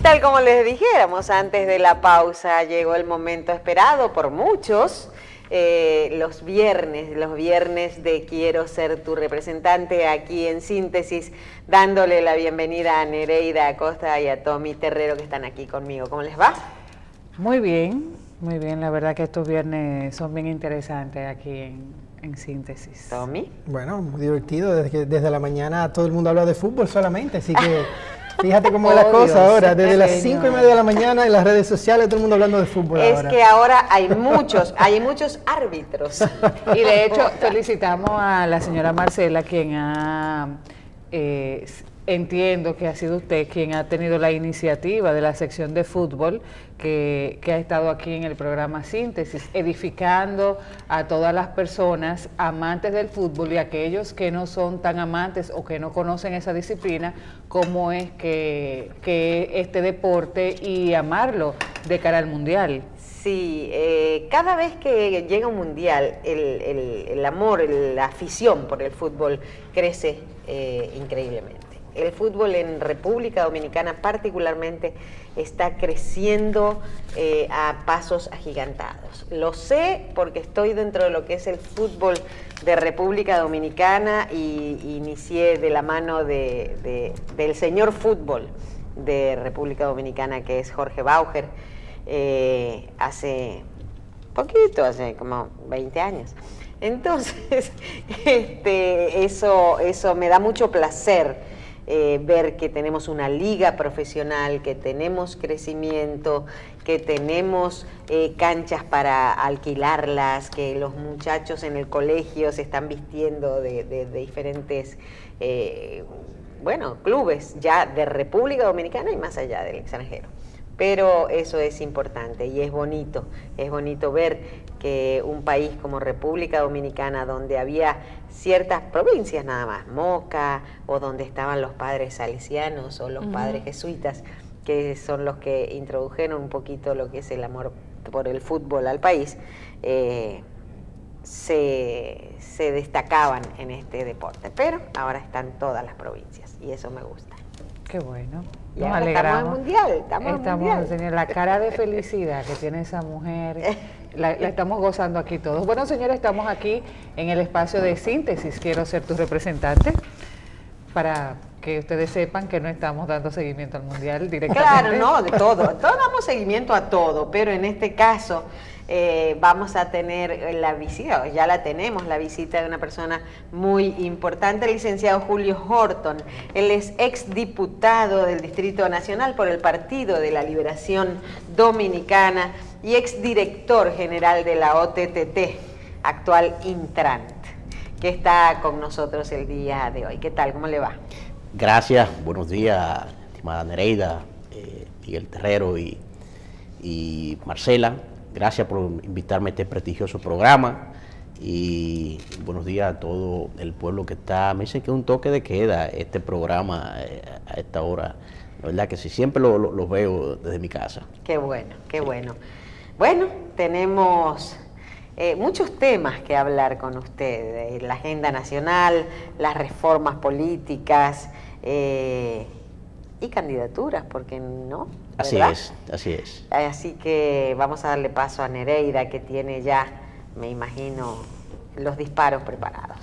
tal como les dijéramos antes de la pausa, llegó el momento esperado por muchos, los viernes de Quiero Ser Tu Representante, aquí en Síntesis, dándole la bienvenida a Nereida Acosta y a Tommy Terrero, que están aquí conmigo. ¿Cómo les va? Muy bien, la verdad que estos viernes son bien interesantes aquí en Síntesis. ¿Tommy? Bueno, muy divertido, desde la mañana todo el mundo habla de fútbol solamente, así que fíjate cómo es la cosa ahora, desde las 5:30 de la mañana en las redes sociales todo el mundo hablando de fútbol Es ahora. que ahora hay muchos árbitros. Y de hecho felicitamos a la señora Marcela, quien entiendo que ha sido usted quien ha tenido la iniciativa de la sección de fútbol que ha estado aquí en el programa Síntesis, edificando a todas las personas amantes del fútbol y aquellos que no son tan amantes o que no conocen esa disciplina, cómo es que este deporte y amarlo de cara al mundial. Sí, cada vez que llega un mundial, el amor, la afición por el fútbol crece increíblemente. El fútbol en República Dominicana particularmente está creciendo a pasos agigantados. Lo sé porque estoy dentro de lo que es el fútbol de República Dominicana y inicié de la mano del señor fútbol de República Dominicana, que es Jorge Bauger, hace como 20 años. Entonces, eso me da mucho placer. Ver que tenemos una liga profesional, que tenemos crecimiento, que tenemos canchas para alquilarlas, que los muchachos en el colegio se están vistiendo de diferentes clubes ya de República Dominicana y más allá del extranjero. Pero eso es importante y es bonito ver que un país como República Dominicana, donde había ciertas provincias nada más, Moca, o donde estaban los padres salesianos o los padres jesuitas, que son los que introdujeron un poquito lo que es el amor por el fútbol al país, se destacaban en este deporte. Pero ahora están todas las provincias y eso me gusta. Qué bueno. Y nos alegramos. Estamos en mundial. Señor, la cara de felicidad que tiene esa mujer, la estamos gozando aquí todos. Bueno, señores, estamos aquí en el espacio de Síntesis. Quiero ser tu representante para que ustedes sepan que no estamos dando seguimiento al mundial directamente. Claro, no, de todo. Todos damos seguimiento a todo, pero en este caso vamos a tener la visita, ya la tenemos, la visita de una persona muy importante, el licenciado Julio Horton. Él es exdiputado del Distrito Nacional por el Partido de la Liberación Dominicana y exdirector general de la OTTT, actual Intrant, que está con nosotros el día de hoy. ¿Qué tal? ¿Cómo le va? Gracias, buenos días, estimada Nereida, Miguel Terrero y Marcela. Gracias por invitarme a este prestigioso programa y buenos días a todo el pueblo que está. Me dicen que es un toque de queda este programa a esta hora. La verdad que sí, siempre lo veo desde mi casa. Qué bueno, qué bueno. Bueno, tenemos muchos temas que hablar con usted. La agenda nacional, las reformas políticas y candidaturas, ¿por qué no? ¿Verdad? Así es. Así que vamos a darle paso a Nereida, que tiene ya, me imagino, los disparos preparados.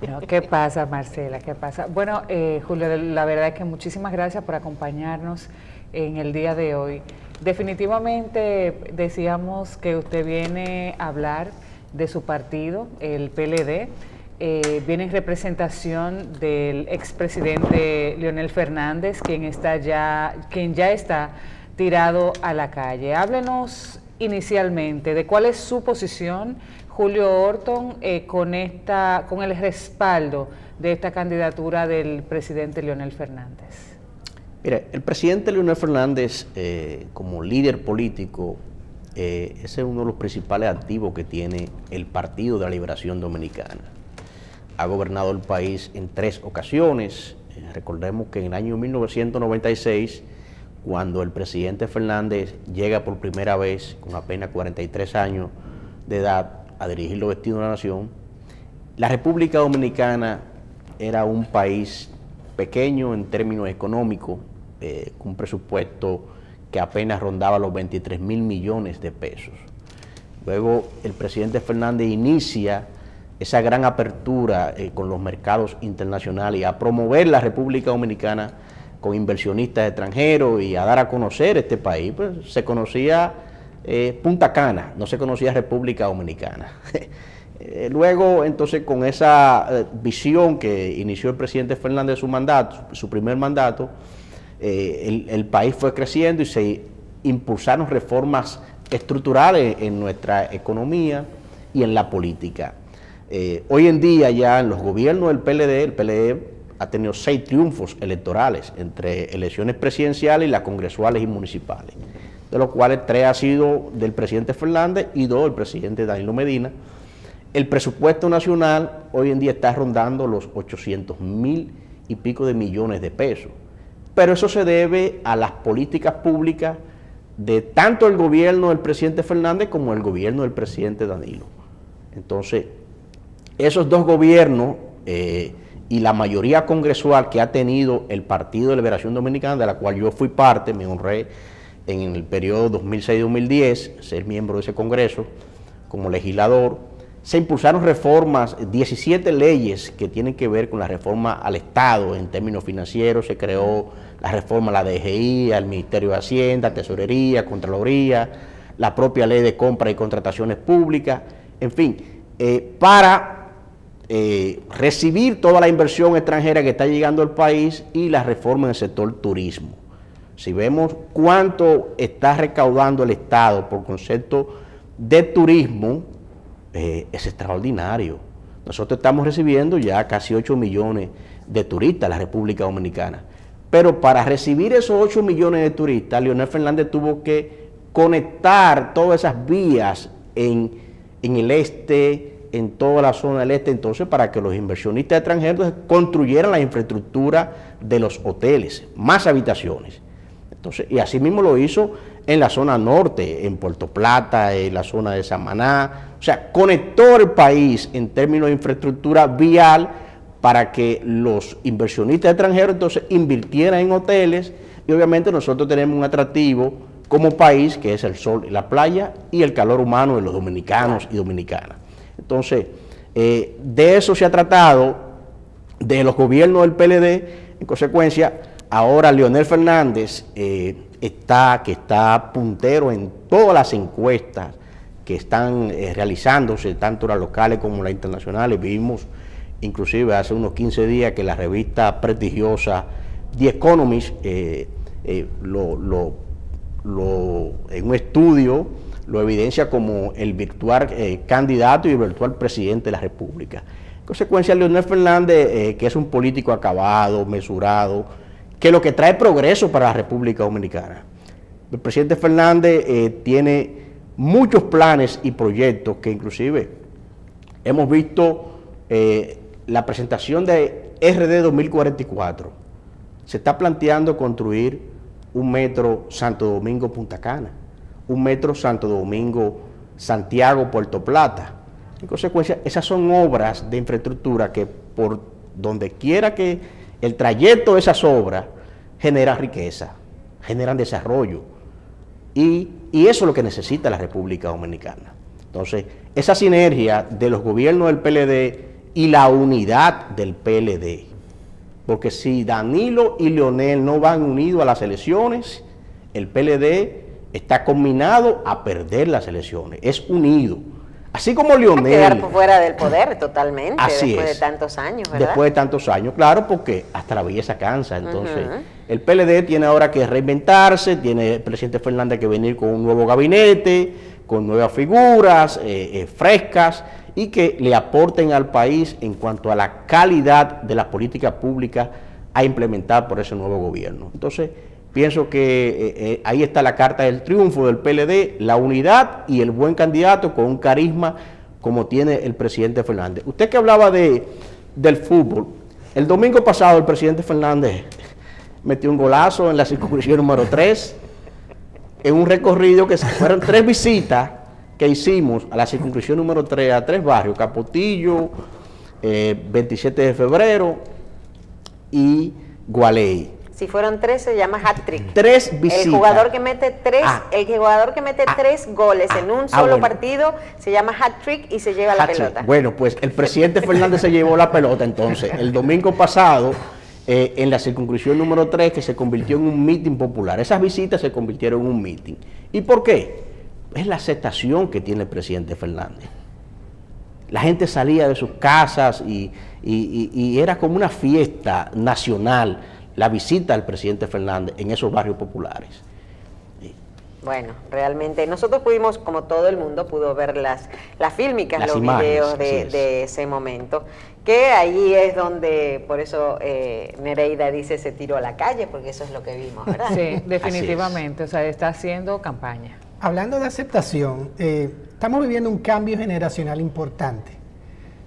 No, ¿qué pasa, Marcela? ¿Qué pasa? Bueno, Julio, la verdad es que muchísimas gracias por acompañarnos en el día de hoy. Definitivamente decíamos que usted viene a hablar de su partido, el PLD, viene en representación del expresidente Leonel Fernández, quien ya está tirado a la calle. Háblenos inicialmente de cuál es su posición, Julio Horton, con el respaldo de esta candidatura del presidente Leonel Fernández. Mira, el presidente Leonel Fernández, como líder político, ese es uno de los principales activos que tiene el Partido de la Liberación Dominicana. Ha gobernado el país en 3 ocasiones. Recordemos que en el año 1996, cuando el presidente Fernández llega por primera vez, con apenas 43 años de edad, a dirigir los destinos de la nación, la República Dominicana era un país pequeño en términos económicos, con un presupuesto que apenas rondaba los 23.000 millones de pesos. Luego el presidente Fernández inicia esa gran apertura con los mercados internacionales y a promover la República Dominicana con inversionistas extranjeros y a dar a conocer este país. Pues se conocía Punta Cana, no se conocía República Dominicana. Luego, entonces, con esa visión que inició el presidente Fernández de su mandato, su primer mandato, el país fue creciendo y se impulsaron reformas estructurales en nuestra economía y en la política. Hoy en día ya en los gobiernos del PLD, el PLD ha tenido 6 triunfos electorales entre elecciones presidenciales y las congresuales y municipales, de los cuales 3 ha sido del presidente Fernández y 2 del presidente Danilo Medina. El presupuesto nacional hoy en día está rondando los 800.000 y pico de millones de pesos, pero eso se debe a las políticas públicas de tanto el gobierno del presidente Fernández como el gobierno del presidente Danilo. Entonces, esos 2 gobiernos y la mayoría congresual que ha tenido el Partido de Liberación Dominicana, de la cual yo fui parte, me honré en el periodo 2006-2010, ser miembro de ese Congreso como legislador, se impulsaron reformas, 17 leyes que tienen que ver con la reforma al Estado en términos financieros. Se creó la reforma a la DGI, al Ministerio de Hacienda, Tesorería, Contraloría, la propia ley de compra y contrataciones públicas, en fin, para recibir toda la inversión extranjera que está llegando al país y la reforma en el sector turismo. Si vemos cuánto está recaudando el Estado por concepto de turismo, es extraordinario. Nosotros estamos recibiendo ya casi 8 millones de turistas en la República Dominicana. Pero para recibir esos 8 millones de turistas, Leonel Fernández tuvo que conectar todas esas vías en el este, en toda la zona del este, entonces para que los inversionistas extranjeros construyeran la infraestructura de los hoteles, más habitaciones. Entonces, y así mismo lo hizo en la zona norte, en Puerto Plata, en la zona de Samaná. O sea, conectó el país en términos de infraestructura vial para que los inversionistas extranjeros entonces invirtieran en hoteles, y obviamente nosotros tenemos un atractivo como país que es el sol y la playa y el calor humano de los dominicanos y dominicanas. Entonces, de eso se ha tratado de los gobiernos del PLD. En consecuencia, ahora Leonel Fernández está puntero en todas las encuestas que están realizándose, tanto las locales como las internacionales. Vimos inclusive hace unos 15 días que la revista prestigiosa The Economist en un estudio lo evidencia como el virtual candidato y el virtual presidente de la República. En consecuencia, Leonel Fernández, que es un político acabado, mesurado, que lo que trae progreso para la República Dominicana. El presidente Fernández tiene muchos planes y proyectos que inclusive hemos visto la presentación de RD 2044. Se está planteando construir un metro Santo Domingo-Punta Cana, un metro Santo Domingo-Santiago-Puerto Plata. En consecuencia, esas son obras de infraestructura que por donde quiera que el trayecto de esas obras genera riqueza, generan desarrollo, y eso es lo que necesita la República Dominicana. Entonces, esa sinergia de los gobiernos del PLD y la unidad del PLD, porque si Danilo y Leonel no van unidos a las elecciones, el PLD está combinado a perder las elecciones, es unido. Así como Leonel... quedar fuera del poder totalmente, así después es, de tantos años, ¿verdad? Después de tantos años, claro, porque hasta la belleza cansa. Entonces, el PLD tiene ahora que reinventarse, tiene el presidente Fernández que venir con un nuevo gabinete, con nuevas figuras frescas y que le aporten al país en cuanto a la calidad de las políticas públicas a implementar por ese nuevo gobierno. Entonces, pienso que ahí está la carta del triunfo del PLD, la unidad y el buen candidato con un carisma como tiene el presidente Fernández. Usted que hablaba del fútbol, el domingo pasado el presidente Fernández metió un golazo en la circunscripción número 3, en un recorrido que fueron 3 visitas que hicimos a la circunscripción número 3, a 3 barrios, Capotillo, 27 de febrero y Gualey. Si fueron 3 se llama hat-trick. 3 visitas. El jugador que mete 3, tres goles en un solo partido se llama hat-trick y se lleva la pelota. Bueno, pues el presidente Fernández se llevó la pelota entonces. El domingo pasado, en la circunscripción número 3, que se convirtió en un meeting popular. Esas visitas se convirtieron en un meeting. ¿Y por qué? Es la aceptación que tiene el presidente Fernández. La gente salía de sus casas y era como una fiesta nacional la visita del presidente Fernández en esos barrios populares. Bueno, realmente nosotros pudimos, como todo el mundo, pudo ver las fílmicas, los videos de ese momento, que ahí es donde, por eso Nereida dice se tiró a la calle, porque eso es lo que vimos, ¿verdad? Sí, definitivamente, o sea, está haciendo campaña. Hablando de aceptación, estamos viviendo un cambio generacional importante.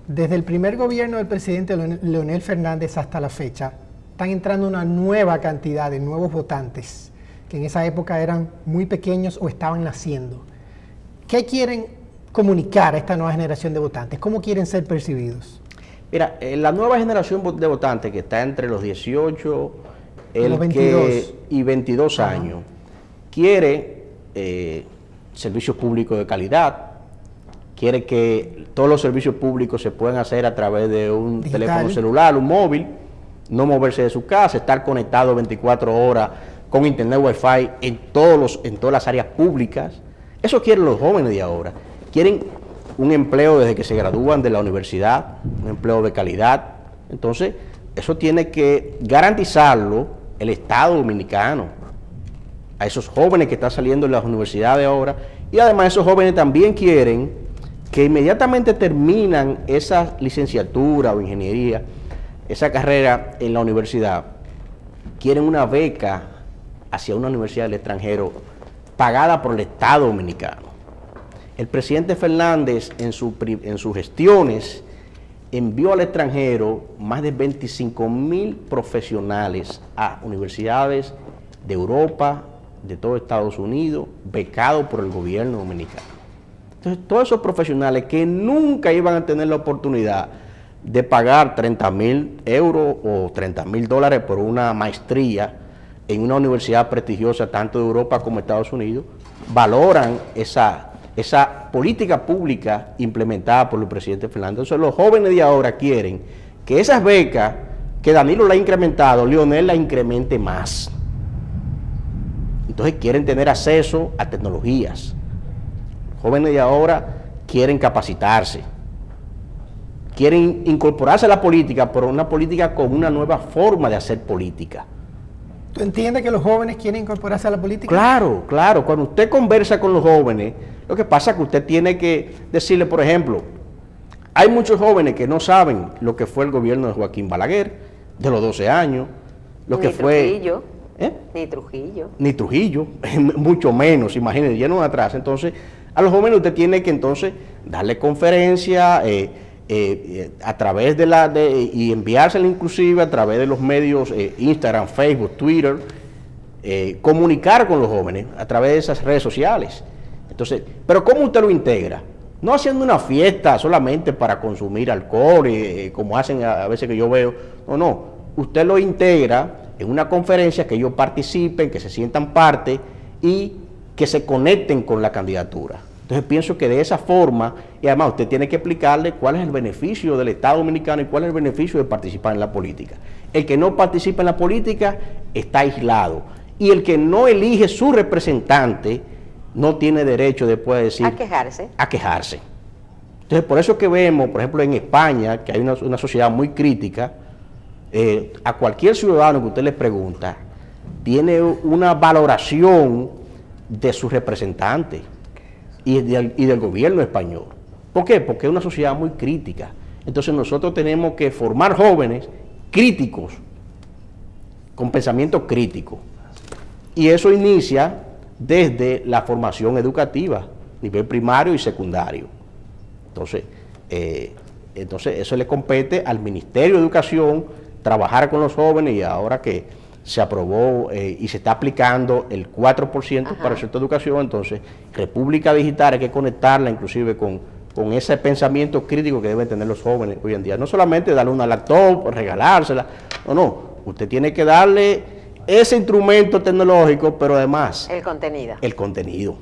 Desde el primer gobierno del presidente Leonel Fernández hasta la fecha, están entrando una nueva cantidad de nuevos votantes, que en esa época eran muy pequeños o estaban naciendo. ¿Qué quieren comunicar a esta nueva generación de votantes? ¿Cómo quieren ser percibidos? Mira, la nueva generación de votantes que está entre los 18 y 22 años, quiere servicios públicos de calidad, quiere que todos los servicios públicos se puedan hacer a través de un teléfono celular, un móvil, no moverse de su casa, estar conectado 24 horas con internet wifi en todas las áreas públicas. Eso quieren los jóvenes de ahora. Quieren un empleo desde que se gradúan de la universidad, un empleo de calidad. Entonces, eso tiene que garantizarlo el Estado dominicano a esos jóvenes que están saliendo de las universidades ahora. Y además esos jóvenes también quieren que inmediatamente terminan esa licenciatura o ingeniería, esa carrera en la universidad, quieren una beca hacia una universidad del extranjero pagada por el Estado dominicano. El presidente Fernández en sus gestiones envió al extranjero más de 25.000 profesionales a universidades de Europa, de todo Estados Unidos, becados por el gobierno dominicano. Entonces, todos esos profesionales que nunca iban a tener la oportunidad de pagar 30.000 euros o 30.000 dólares por una maestría en una universidad prestigiosa tanto de Europa como de Estados Unidos, valoran esa política pública implementada por el presidente Fernández. Entonces los jóvenes de ahora quieren que esas becas que Danilo la ha incrementado, Leonel la incremente más. Entonces quieren tener acceso a tecnologías. Los jóvenes de ahora quieren capacitarse, quieren incorporarse a la política, pero una política con una nueva forma de hacer política. ¿Tú entiendes que los jóvenes quieren incorporarse a la política? Claro, claro. Cuando usted conversa con los jóvenes, lo que pasa es que usted tiene que decirle, por ejemplo, hay muchos jóvenes que no saben lo que fue el gobierno de Joaquín Balaguer, de los 12 años, lo que fue... Trujillo. Ni Trujillo. Ni Trujillo, mucho menos, imagínense, ya no atrás. Entonces, a los jóvenes usted tiene que entonces darle conferencia a través y enviársela inclusive a través de los medios Instagram, Facebook, Twitter, comunicar con los jóvenes a través de esas redes sociales. Entonces, pero ¿cómo usted lo integra? No haciendo una fiesta solamente para consumir alcohol, como hacen a veces que yo veo. No, usted lo integra en una conferencia, que ellos participen, que se sientan parte y que se conecten con la candidatura. Entonces pienso que de esa forma, y además usted tiene que explicarle cuál es el beneficio del Estado dominicano y cuál es el beneficio de participar en la política. El que no participa en la política está aislado, y el que no elige su representante no tiene derecho después de decir... A quejarse. Entonces por eso que vemos, por ejemplo en España, que hay una sociedad muy crítica, a cualquier ciudadano que usted le pregunta, tiene una valoración de sus representantes y del gobierno español. ¿Por qué? Porque es una sociedad muy crítica. Entonces nosotros tenemos que formar jóvenes críticos, con pensamiento crítico. Y eso inicia desde la formación educativa, nivel primario y secundario. Entonces eso le compete al Ministerio de Educación trabajar con los jóvenes, y ahora que se aprobó y se está aplicando el 4% para el sector de educación, entonces República Digital hay que conectarla inclusive con ese pensamiento crítico que deben tener los jóvenes hoy en día. No solamente darle una laptop, regalársela, no, usted tiene que darle ese instrumento tecnológico, pero además El contenido. el contenido.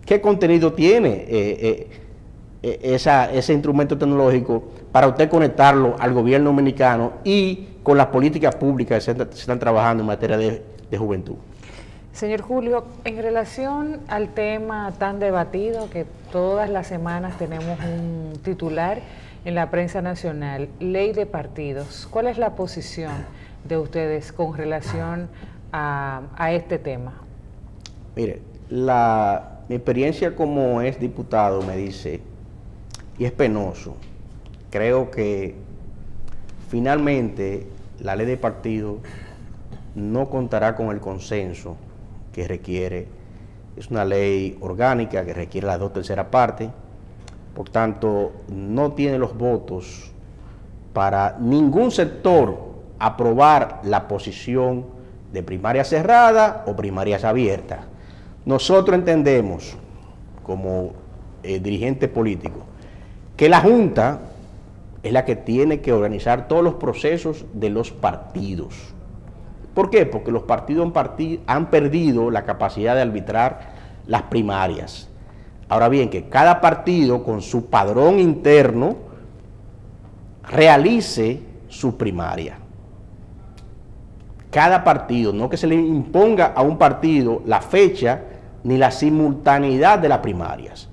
¿Qué contenido tiene ese instrumento tecnológico para usted conectarlo al gobierno dominicano y con las políticas públicas que se están trabajando en materia de juventud? Señor Julio, en relación al tema tan debatido que todas las semanas tenemos un titular en la prensa nacional, ley de partidos, ¿cuál es la posición de ustedes con relación a este tema? Mire, mi experiencia como ex diputado me dice, y es penoso, creo que finalmente la ley de partidos no contará con el consenso que requiere. Es una ley orgánica que requiere las 2/3 partes, por tanto no tiene los votos para ningún sector aprobar la posición de primarias cerradas o primarias abiertas. Nosotros entendemos, como dirigente político, que la Junta es la que tiene que organizar todos los procesos de los partidos. ¿Por qué? Porque los partidos han perdido la capacidad de arbitrar las primarias. Ahora bien, que cada partido con su padrón interno realice su primaria. Cada partido, no que se le imponga a un partido la fecha ni la simultaneidad de las primarias,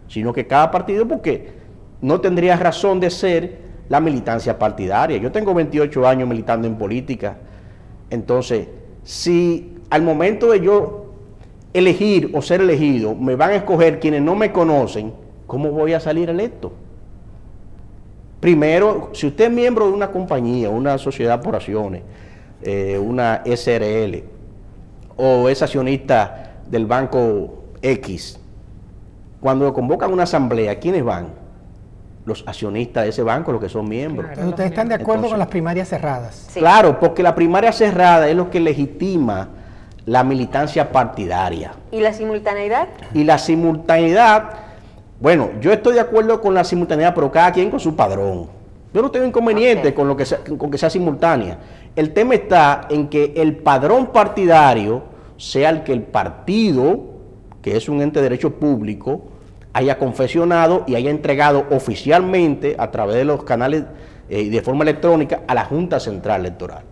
sino que cada partido, porque no tendría razón de ser la militancia partidaria. Yo tengo 28 años militando en política, entonces, si al momento de yo elegir o ser elegido, me van a escoger quienes no me conocen, ¿cómo voy a salir electo? Primero, si usted es miembro de una compañía, una sociedad por acciones, una SRL, o es accionista del banco X, cuando convocan una asamblea, ¿quiénes van? Los accionistas de ese banco, los que son miembros. Claro, ¿ustedes están de acuerdo con las primarias cerradas? Sí. Claro, porque la primaria cerrada es lo que legitima la militancia partidaria. ¿Y la simultaneidad? Y la simultaneidad, bueno, yo estoy de acuerdo con la simultaneidad, pero cada quien con su padrón. Yo no tengo inconveniente con que sea simultánea. El tema está en que el padrón partidario sea el que el partido, que es un ente de derecho público, haya confeccionado y haya entregado oficialmente a través de los canales y de forma electrónica a la Junta Central Electoral.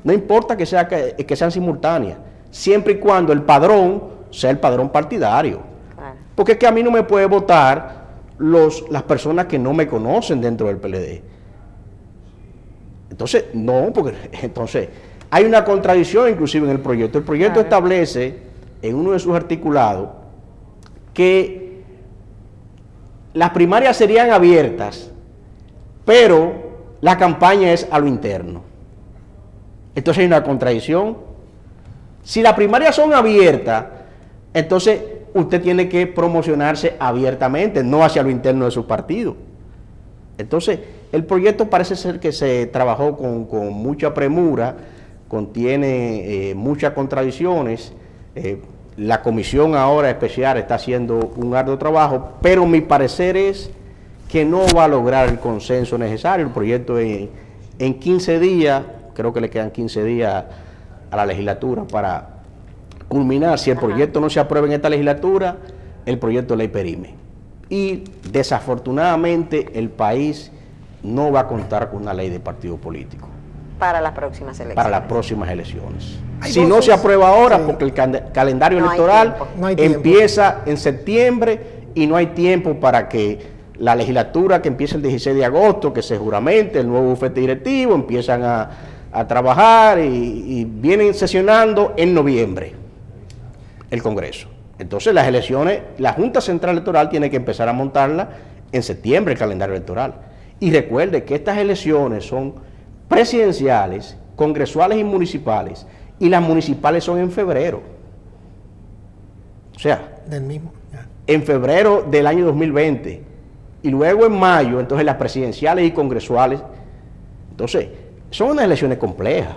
No importa que sean simultáneas, siempre y cuando el padrón sea el padrón partidario. Claro. Porque es que a mí no me puede votar las personas que no me conocen dentro del PLD. Entonces, no, porque entonces hay una contradicción inclusive en el proyecto. El proyecto establece en uno de sus articulados que las primarias serían abiertas, pero la campaña es a lo interno. Entonces hay una contradicción. Si las primarias son abiertas, entonces usted tiene que promocionarse abiertamente, no hacia lo interno de su partido. Entonces, el proyecto parece ser que se trabajó con mucha premura, contiene muchas contradicciones. La comisión ahora especial está haciendo un arduo trabajo, pero mi parecer es que no va a lograr el consenso necesario. El proyecto en 15 días, creo que le quedan 15 días a la legislatura para culminar. Si el proyecto no se aprueba en esta legislatura, el proyecto de ley perime. Y desafortunadamente el país no va a contar con una ley de partido político. Para las próximas elecciones. Para las próximas elecciones. Hay Si voces, no se aprueba ahora, sí, porque el calendario No hay electoral tiempo. No hay tiempo. empieza en septiembre y no hay tiempo para que la legislatura que empieza el 16 de agosto, que se juramente el nuevo bufete directivo, empiezan a trabajar y vienen sesionando en noviembre el Congreso. Entonces las elecciones, la Junta Central Electoral tiene que empezar a montarla en septiembre, el calendario electoral. Y recuerde que estas elecciones son presidenciales, congresuales y municipales, y las municipales son en febrero. O sea, Del mismo. Ya. en febrero del año 2020, y luego en mayo, entonces las presidenciales y congresuales. Entonces, son unas elecciones complejas,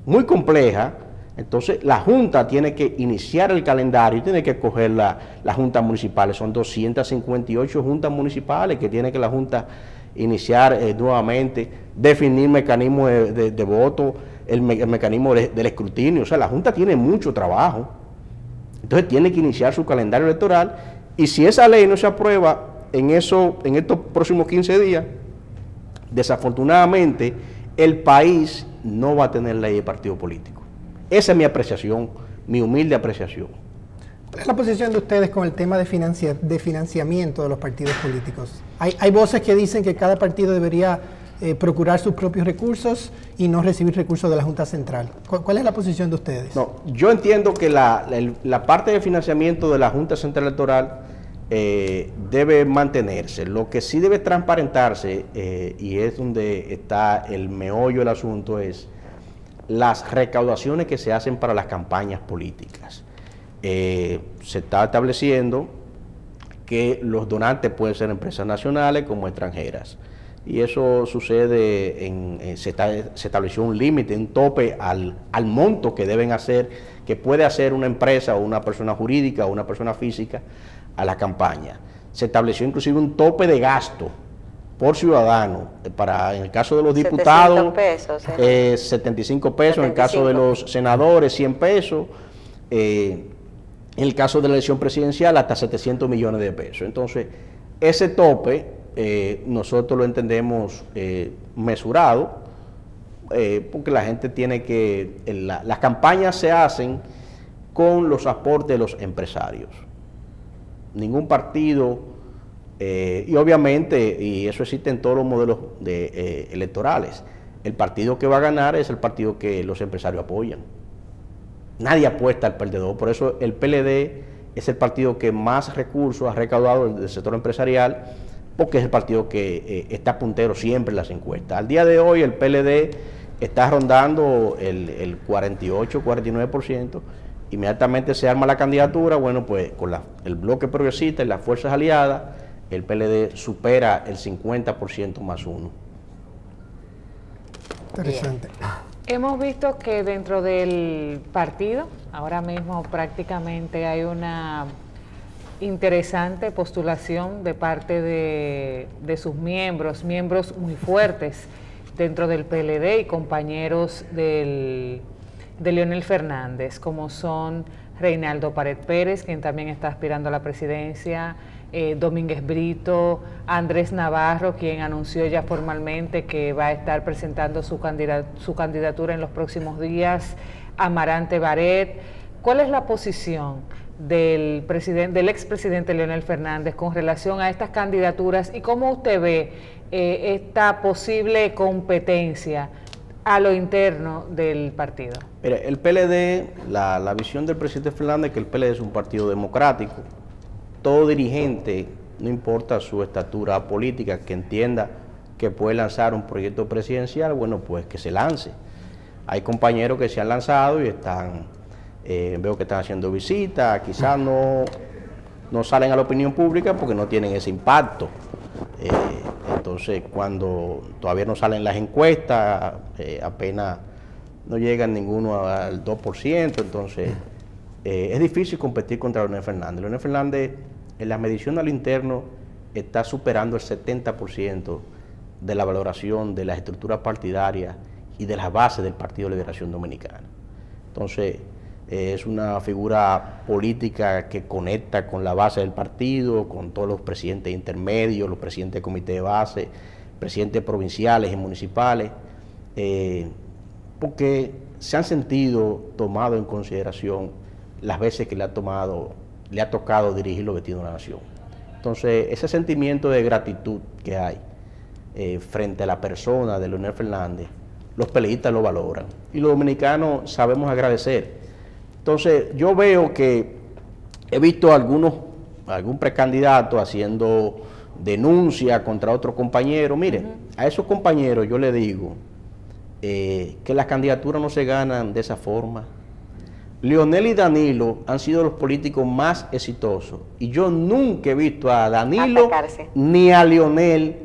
muy complejas. Entonces, la Junta tiene que iniciar el calendario y tiene que escoger las juntas municipales. Son 258 juntas municipales que tiene que la Junta iniciar nuevamente, definir mecanismos de voto, el mecanismo del escrutinio. O sea, la Junta tiene mucho trabajo. Entonces tiene que iniciar su calendario electoral, y si esa ley no se aprueba en estos próximos 15 días, desafortunadamente el país no va a tener ley de partido político. Esa es mi apreciación, mi humilde apreciación. ¿Cuál es la posición de ustedes con el tema de financiamiento de los partidos políticos? Hay voces que dicen que cada partido debería procurar sus propios recursos y no recibir recursos de la Junta Central. ¿Cuál es la posición de ustedes? No, yo entiendo que la parte de financiamiento de la Junta Central Electoral debe mantenerse. Lo que sí debe transparentarse, y es donde está el meollo del asunto, es las recaudaciones que se hacen para las campañas políticas. Se está estableciendo que los donantes pueden ser empresas nacionales como extranjeras. Y eso sucede, se estableció un límite, un tope al monto que deben hacer, que puede hacer una empresa o una persona jurídica o una persona física a la campaña. Se estableció inclusive un tope de gasto por ciudadano, en el caso de los diputados, 75 pesos, en el caso de los senadores, 100 pesos, en el caso de la elección presidencial, hasta 700 millones de pesos. Entonces, ese tope nosotros lo entendemos mesurado, porque la gente tiene que, las campañas se hacen con los aportes de los empresarios. Ningún partido, y obviamente, y eso existe en todos los modelos electorales, el partido que va a ganar es el partido que los empresarios apoyan. Nadie apuesta al perdedor, por eso el PLD es el partido que más recursos ha recaudado del sector empresarial, porque es el partido que está puntero siempre en las encuestas. Al día de hoy el PLD está rondando el 48-49%, inmediatamente se arma la candidatura, bueno, pues con el bloque progresista y las fuerzas aliadas, el PLD supera el 50% más uno. Interesante. Hemos visto que dentro del partido, ahora mismo prácticamente hay una interesante postulación de parte de sus miembros muy fuertes dentro del PLD y compañeros de Leonel Fernández, como son Reinaldo Pared Pérez, quien también está aspirando a la presidencia, Domínguez Brito, Andrés Navarro, quien anunció ya formalmente que va a estar presentando su candidatura en los próximos días, Amarante Baret. ¿Cuál es la posición del expresidente Leonel Fernández con relación a estas candidaturas y cómo usted ve esta posible competencia a lo interno del partido? Mire, el PLD, la visión del presidente Fernández es que el PLD es un partido democrático. Todo dirigente, no importa su estatura política, que entienda que puede lanzar un proyecto presidencial, bueno, pues que se lance. Hay compañeros que se han lanzado y veo que están haciendo visitas, quizás no salen a la opinión pública porque no tienen ese impacto. Entonces, cuando todavía no salen las encuestas, apenas no llegan ninguno al 2%, entonces es difícil competir contra Leonel Fernández. Leonel Fernández, en la medición al interno, está superando el 70% de la valoración de las estructuras partidarias y de las bases del Partido de Liberación Dominicana. Entonces, es una figura política que conecta con la base del partido, con todos los presidentes intermedios, los presidentes de comité de base, presidentes provinciales y municipales, porque se han sentido tomados en consideración las veces que le ha tocado dirigir los destinos de la nación. Entonces, ese sentimiento de gratitud que hay frente a la persona de Leonel Fernández, los peleistas lo valoran y los dominicanos sabemos agradecer. Entonces, yo veo que he visto algún precandidato haciendo denuncia contra otro compañero. Miren, a esos compañeros yo les digo que las candidaturas no se ganan de esa forma. Leonel y Danilo han sido los políticos más exitosos y yo nunca he visto a Danilo ni a Leonel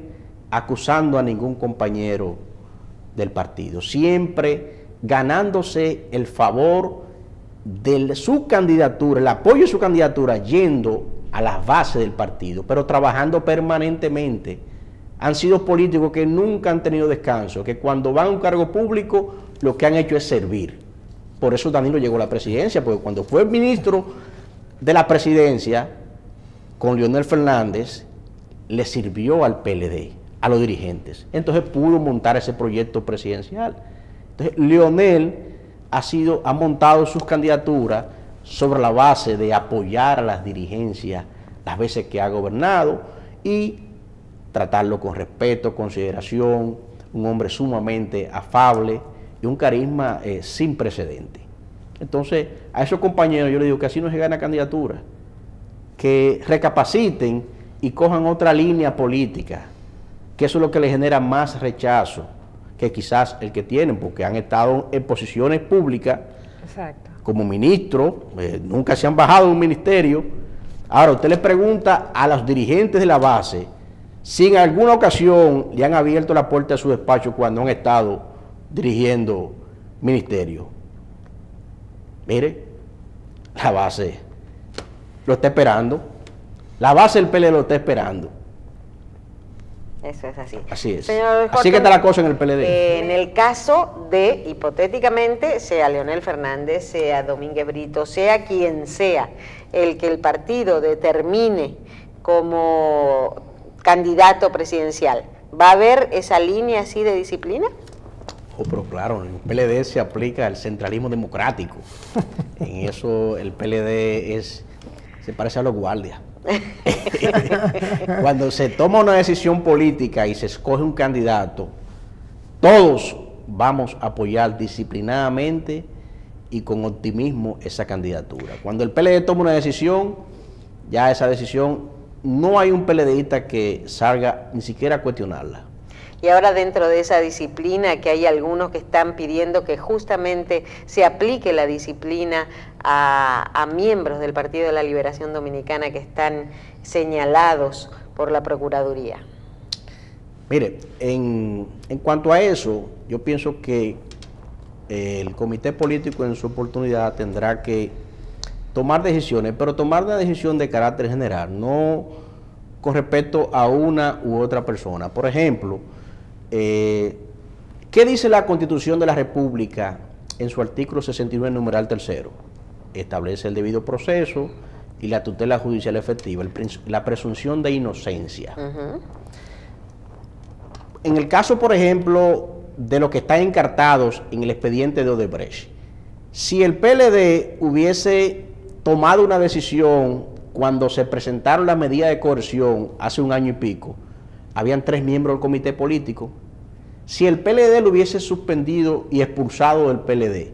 acusando a ningún compañero del partido, siempre ganándose el favor de su candidatura, el apoyo de su candidatura, yendo a las bases del partido, pero trabajando permanentemente. Han sido políticos que nunca han tenido descanso, que cuando van a un cargo público lo que han hecho es servir. Por eso Danilo llegó a la presidencia, porque cuando fue ministro de la presidencia con Leonel Fernández, le sirvió al PLD, a los dirigentes. Entonces pudo montar ese proyecto presidencial. Entonces Leonel ha montado sus candidaturas sobre la base de apoyar a las dirigencias las veces que ha gobernado y tratarlo con respeto, consideración, un hombre sumamente afable y un carisma sin precedente. Entonces, a esos compañeros yo les digo que así no se gana candidatura, que recapaciten y cojan otra línea política, que eso es lo que les genera más rechazo que quizás el que tienen, porque han estado en posiciones públicas. Exacto. Como ministro, nunca se han bajado de un ministerio. Ahora, usted le pregunta a los dirigentes de la base si en alguna ocasión le han abierto la puerta de su despacho cuando han estado dirigiendo ministerio. Mire, la base lo está esperando. La base del PLD lo está esperando. Eso es así. Así es. Señor Horton, así que está la cosa en el PLD. En el caso de, hipotéticamente, sea Leonel Fernández, sea Domínguez Brito, sea quien sea, el que el partido determine como candidato presidencial, ¿va a haber esa línea así de disciplina? Oh, pero claro, en el PLD se aplica el centralismo democrático. En eso el PLD se parece a los guardias. Cuando se toma una decisión política y se escoge un candidato, todos vamos a apoyar disciplinadamente y con optimismo esa candidatura. Cuando el PLD toma una decisión, ya esa decisión no hay un PLDista que salga ni siquiera a cuestionarla. Y ahora dentro de esa disciplina, que hay algunos que están pidiendo que justamente se aplique la disciplina a miembros del Partido de la Liberación Dominicana que están señalados por la Procuraduría. Mire, en cuanto a eso, yo pienso que el comité político en su oportunidad tendrá que tomar decisiones, pero tomar una decisión de carácter general, no con respecto a una u otra persona. Por ejemplo, ¿qué dice la Constitución de la República en su artículo 69, numeral 3? Establece el debido proceso y la tutela judicial efectiva, la presunción de inocencia. En el caso, por ejemplo, de los que están encartados en el expediente de Odebrecht, si el PLD hubiese tomado una decisión cuando se presentaron las medidas de coerción hace un año y pico, habían 3 miembros del comité político. Si el PLD lo hubiese suspendido y expulsado del PLD,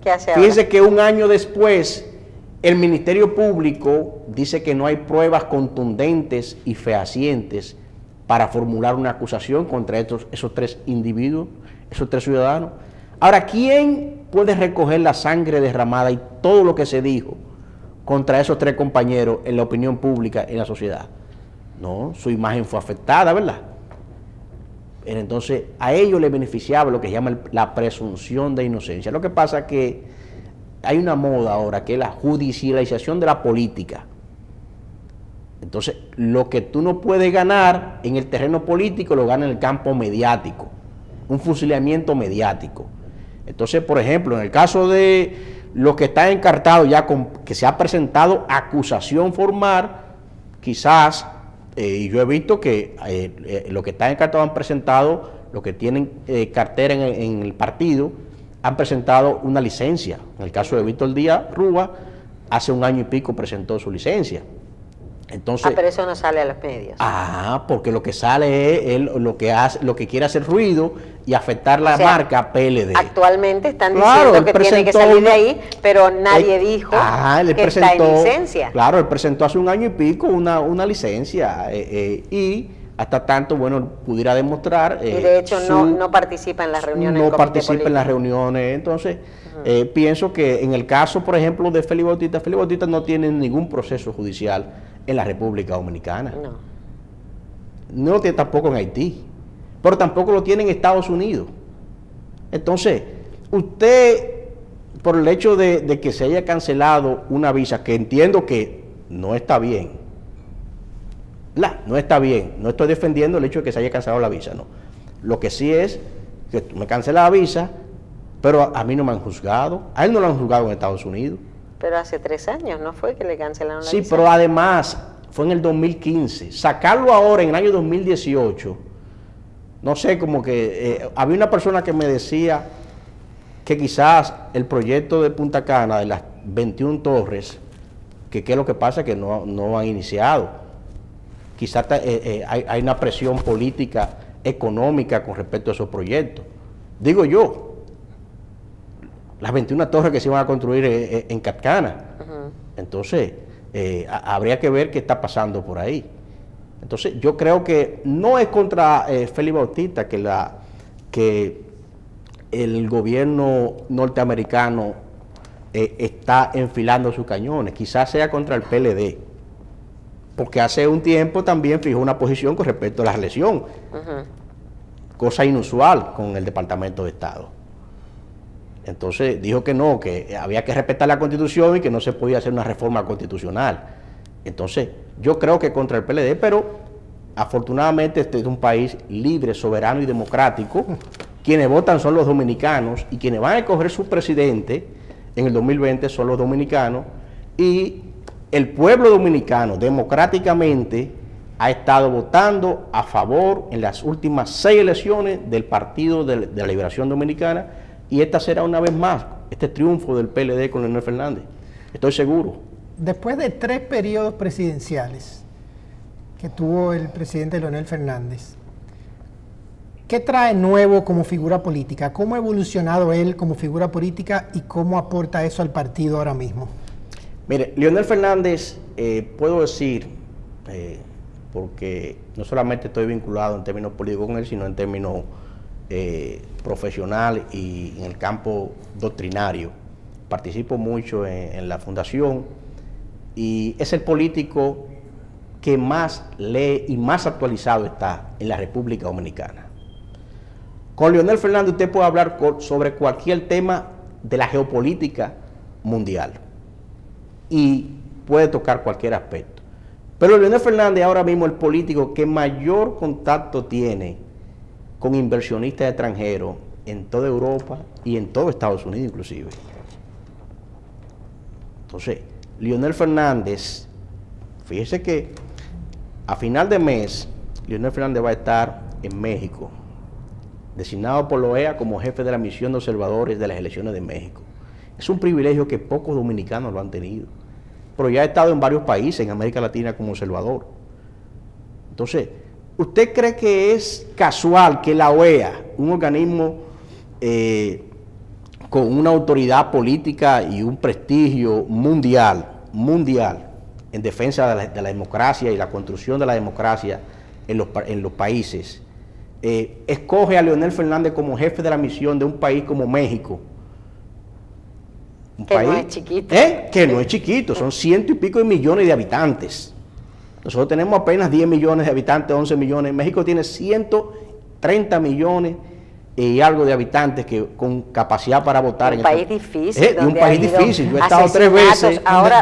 ¿qué hace ahora? Fíjense que un año después el Ministerio Público dice que no hay pruebas contundentes y fehacientes para formular una acusación contra esos 3 individuos, esos 3 ciudadanos. Ahora, ¿quién puede recoger la sangre derramada y todo lo que se dijo contra esos 3 compañeros en la opinión pública, en la sociedad? No, su imagen fue afectada, ¿verdad? Entonces, a ellos les beneficiaba lo que se llama la presunción de inocencia. Lo que pasa es que hay una moda ahora que es la judicialización de la política. Entonces, lo que tú no puedes ganar en el terreno político, lo gana en el campo mediático. Un fusilamiento mediático. Entonces, por ejemplo, en el caso de los que están encartados ya que se ha presentado acusación formal, quizás... y yo he visto que los que están encartados han presentado, los que tienen cartera en el partido, han presentado una licencia. En el caso de Víctor Díaz Rúa, hace un año y pico presentó su licencia. Entonces, pero eso no sale a los medios. Porque lo que sale es él, lo que quiere hacer ruido y afectar la marca PLD. Actualmente están diciendo que tiene que salir de ahí, pero nadie dijo que está en licencia. Claro, él presentó hace un año y pico una licencia y hasta tanto, bueno, pudiera demostrar... y de hecho no participa en las reuniones. No participa en las reuniones, entonces... pienso que en el caso, por ejemplo, de Félix Bautista no tiene ningún proceso judicial en la República Dominicana. No lo tiene tampoco en Haití, pero tampoco lo tiene en Estados Unidos. Entonces, usted, por el hecho de que se haya cancelado una visa, que entiendo que no está bien, no está bien, no estoy defendiendo el hecho de que se haya cancelado la visa, no. Lo que sí es que tú me cancelas la visa, pero a mí no me han juzgado, a él no lo han juzgado en Estados Unidos. Pero hace 3 años, ¿no fue que le cancelaron la Sí, visa? pero además fue en el 2015. Sacarlo ahora en el año 2018, no sé, como que había una persona que me decía que quizás el proyecto de Punta Cana, de las 21 torres, que qué es lo que pasa, que no han iniciado. Quizás hay una presión política, económica con respecto a esos proyectos. Digo yo, las 21 torres que se iban a construir en Catcana. Entonces, habría que ver qué está pasando por ahí. Entonces, yo creo que no es contra Félix Bautista que el gobierno norteamericano está enfilando sus cañones, quizás sea contra el PLD, porque hace un tiempo también fijó una posición con respecto a la reelección, cosa inusual con el Departamento de Estado. Entonces dijo que no, que había que respetar la Constitución y que no se podía hacer una reforma constitucional. Entonces yo creo que contra el PLD, pero afortunadamente este es un país libre, soberano y democrático. Quienes votan son los dominicanos y quienes van a escoger su presidente en el 2020 son los dominicanos, y el pueblo dominicano democráticamente ha estado votando a favor en las últimas 6 elecciones del Partido de la Liberación Dominicana, y esta será una vez más este triunfo del PLD con Leonel Fernández. Estoy seguro. Después de 3 periodos presidenciales que tuvo el presidente Leonel Fernández, ¿qué trae nuevo como figura política? ¿Cómo ha evolucionado él como figura política y cómo aporta eso al partido ahora mismo? Mire, Leonel Fernández, puedo decir, porque no solamente estoy vinculado en términos políticos con él, sino en términos profesional y en el campo doctrinario. Participo mucho en la fundación y es el político que más lee y más actualizado está en la República Dominicana. Con Leonel Fernández usted puede hablar sobre cualquier tema de la geopolítica mundial y puede tocar cualquier aspecto. Pero Leonel Fernández ahora mismo es el político que mayor contacto tiene con inversionistas extranjeros en toda Europa y en todo Estados Unidos inclusive. Entonces, Leonel Fernández, fíjese que a final de mes, Leonel Fernández va a estar en México, designado por la OEA como jefe de la misión de observadores de las elecciones de México. Es un privilegio que pocos dominicanos lo han tenido, pero ya ha estado en varios países en América Latina como observador. Entonces, ¿usted cree que es casual que la OEA, un organismo con una autoridad política y un prestigio mundial en defensa de la democracia y la construcción de la democracia en los países, escoge a Leonel Fernández como jefe de la misión de un país como México? Un que país, no es chiquito. Que no es chiquito, son 100 y pico de millones de habitantes. Nosotros tenemos apenas 10 millones de habitantes, 11 millones. México tiene 130 millones y algo de habitantes que con capacidad para votar. Un país difícil. Un país difícil. Yo he estado 3 veces. Ahora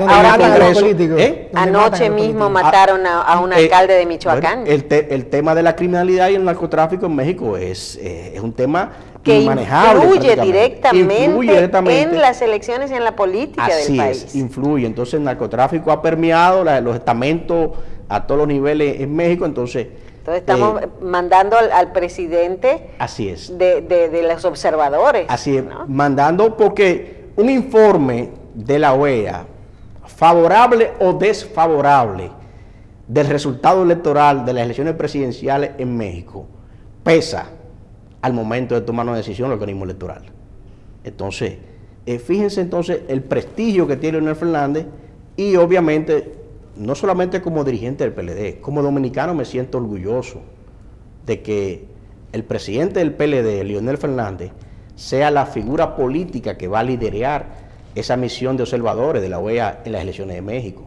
anoche mismo mataron a un alcalde de Michoacán. Bueno, el tema de la criminalidad y el narcotráfico en México es un tema que inmanejable. Influye directamente en las elecciones y en la política del país. Así es, influye. Entonces el narcotráfico ha permeado los estamentos a todos los niveles en México, entonces estamos mandando al presidente así es. De los observadores. Así es, ¿no? mandando porque un informe de la OEA, favorable o desfavorable del resultado electoral de las elecciones presidenciales en México, pesa al momento de tomar una decisión el organismo electoral. Entonces, fíjense entonces el prestigio que tiene Leonel Fernández y obviamente no solamente como dirigente del PLD, como dominicano me siento orgulloso de que el presidente del PLD, Leonel Fernández, sea la figura política que va a liderar esa misión de observadores de la OEA en las elecciones de México.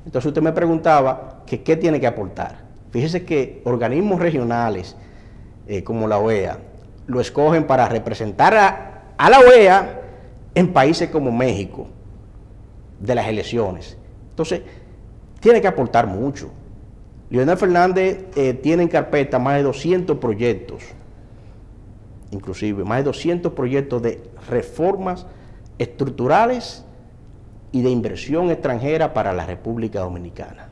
Entonces usted me preguntaba que qué tiene que aportar. Fíjese que organismos regionales como la OEA lo escogen para representar a la OEA en países como México de las elecciones. Entonces tiene que aportar mucho. Leonel Fernández tiene en carpeta más de 200 proyectos inclusive, más de 200 proyectos de reformas estructurales y de inversión extranjera para la República Dominicana.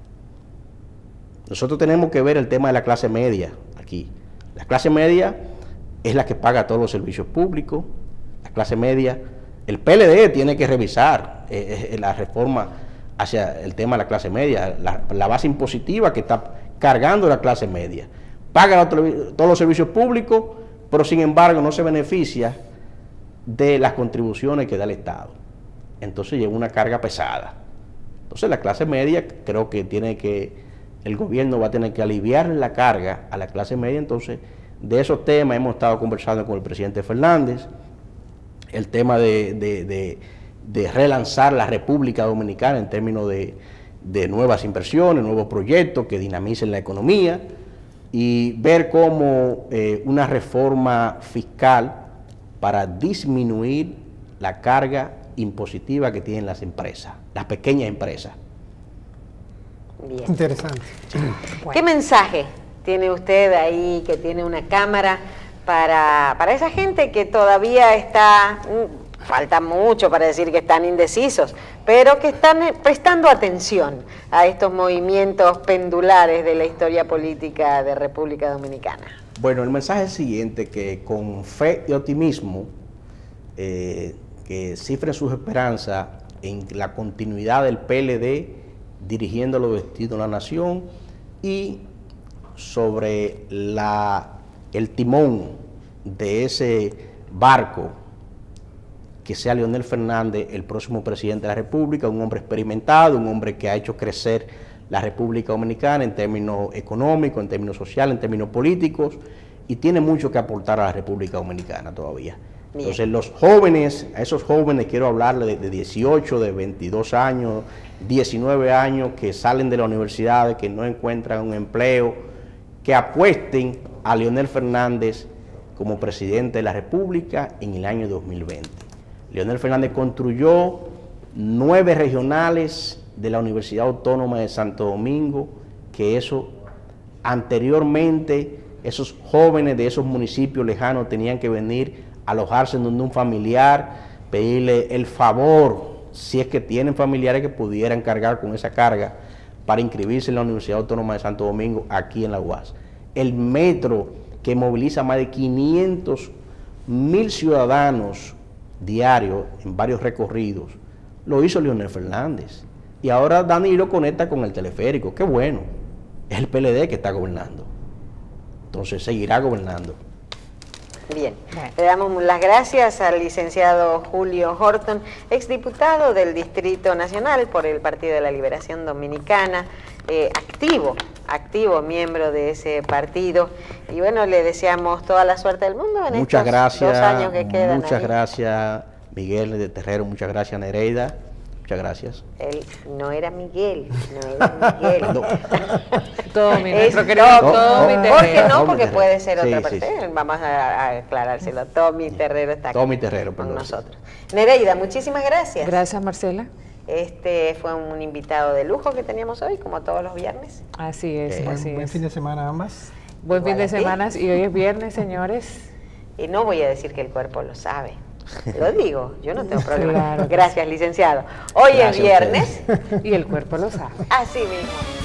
Nosotros tenemos que ver el tema de la clase media aquí. La clase media es la que paga todos los servicios públicos. La clase media, el PLD tiene que revisar la reforma hacia el tema de la clase media, la base impositiva que está cargando la clase media. Paga todos los servicios públicos, pero sin embargo no se beneficia de las contribuciones que da el Estado. Entonces lleva una carga pesada. Entonces la clase media, creo que el gobierno va a tener que aliviar la carga a la clase media. Entonces, de esos temas hemos estado conversando con el presidente Fernández, el tema de relanzar la República Dominicana en términos de nuevas inversiones, nuevos proyectos que dinamicen la economía, y ver cómo una reforma fiscal para disminuir la carga impositiva que tienen las empresas, las pequeñas empresas. Bien. Interesante. Bueno. ¿Qué mensaje tiene usted ahí, que tiene una cámara, para esa gente que todavía está, falta mucho para decir que están indecisos, pero que están prestando atención a estos movimientos pendulares de la historia política de República Dominicana? Bueno, el mensaje es el siguiente, que con fe y optimismo, que cifren sus esperanzas en la continuidad del PLD dirigiendo los destinos de la nación, y sobre el timón de ese barco, que sea Leonel Fernández el próximo presidente de la República, un hombre experimentado, un hombre que ha hecho crecer la República Dominicana en términos económicos, en términos sociales, en términos políticos, y tiene mucho que aportar a la República Dominicana todavía. Bien. Entonces los jóvenes, a esos jóvenes quiero hablarles de 18, de 22 años, 19 años, que salen de la universidad, que no encuentran un empleo, que apuesten a Leonel Fernández como presidente de la República en el año 2020. Leonel Fernández construyó 9 regionales de la Universidad Autónoma de Santo Domingo, que eso anteriormente esos jóvenes de esos municipios lejanos tenían que venir a alojarse en donde un familiar, pedirle el favor, si es que tienen familiares que pudieran cargar con esa carga, para inscribirse en la Universidad Autónoma de Santo Domingo, aquí en la UAS. El metro, que moviliza más de 500,000 ciudadanos diarios en varios recorridos, lo hizo Leonel Fernández. Y ahora Danilo conecta con el teleférico. Qué bueno. Es el PLD que está gobernando. Entonces seguirá gobernando. Bien, le damos las gracias al licenciado Julio Horton, exdiputado del Distrito Nacional por el Partido de la Liberación Dominicana, activo miembro de ese partido. Y bueno, le deseamos toda la suerte del mundo en muchas estos gracias, 2 años que quedan. Muchas gracias, Miguel de Terrero, muchas gracias, Nereida. Muchas gracias. Él no era Miguel, no era Miguel. No. Todo mi nuestro Es querido Tommy Terrero. ¿Por qué no? Tommy Porque Terrero. puede ser otra Sí, parte. sí. Vamos a aclarárselo. Tommy Terrero está aquí Tommy Terrero, con perdón. nosotros. Nereida, muchísimas gracias. Gracias, Marcela. Este fue un invitado de lujo que teníamos hoy, como todos los viernes. Así es, así Buen es. fin de semana a ambas. Buen fin Igual de a ti. semana, y hoy es viernes, señores. Y no voy a decir que el cuerpo lo sabe. Lo digo, yo no tengo problema. Claro. Gracias, licenciado. Hoy Gracias es viernes. Y el cuerpo lo sabe. Así mismo.